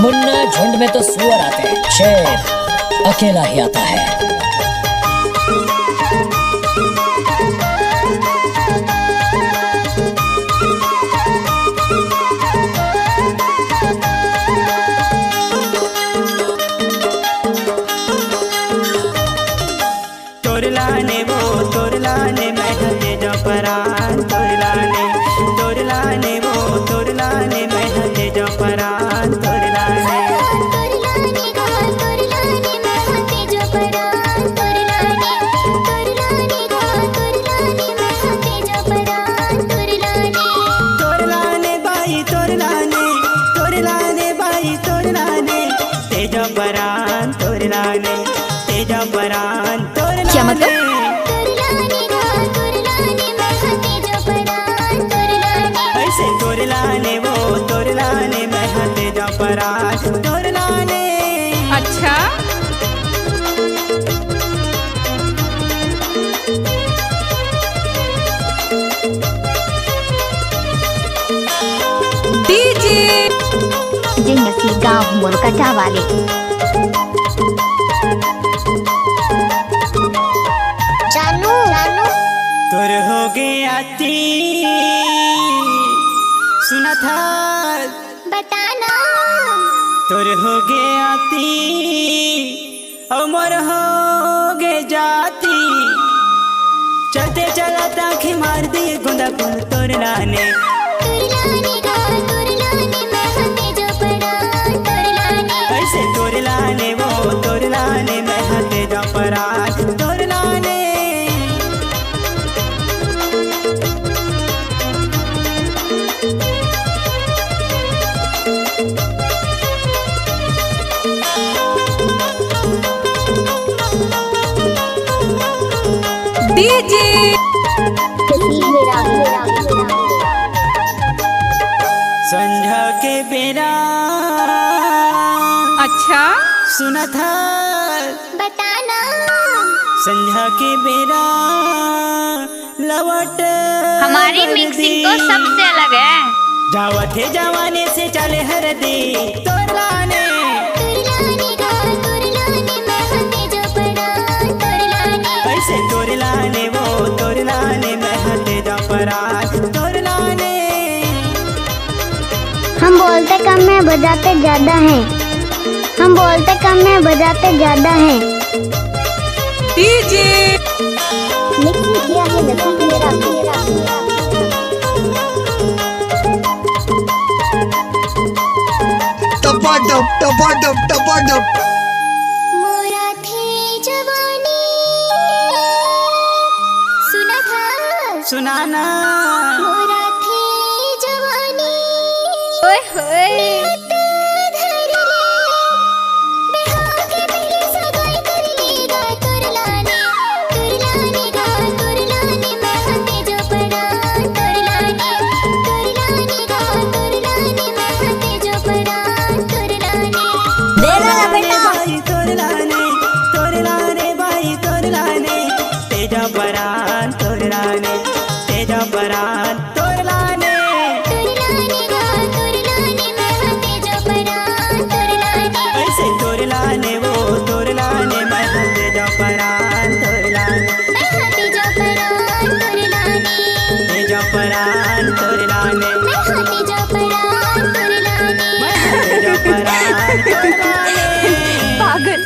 मुन्ना झुंड में तो सुअर आते हैं, शेर अकेला ही आता है। तोरलाने मैं हते जो परान तोरलाने वो तोरलाने मैं हते जो परान तोरलाने बाई तोरलाने तेजा परान तोरलाने तेजा परान तोरलाने। क्या मतलब? तोरलाने वो तोरलाने मैं हते जो परान तोरलाने। अच्छा डीजे जिंगसी गांव मुरकटा वाले जानू तोर हो गया थी सुना था बताना तोर हो गया थी उमर हो गए जाती चलते चलाता खी मार दी गुंदा गुंद तोरलाने ऐसे तोरलाने वो तोरलाने मैं हते जो परान तोरलाने। डीजे संझा के बेरा अच्छा सुना था बताना संझा के बेरा लवट हमारी मिक्सिंग तो सबसे अलग है। जावत है जवाने से चले हर दी तोरलाने ऐसे तोरलाने वो तोरलाने मैं हते जो परान तोरलाने। हम बोलते कम है बजाते ज्यादा हैं। हम बोलते कम है बजाते ज्यादा हैं। डीजे मिक्सिंग किया है लता मेरा टपाटप मोरा थी जवानी सुना था सुनाना मोरा थी जवानी ओए होए तेजा परान तोरलाने तेजा परान तोरलाने ऐसे तोरलाने वो तोरलाने मैं हते जो परान तोरलाने तेजा परान तोरलाने मैं हते जो परान तोरलाने। पागल।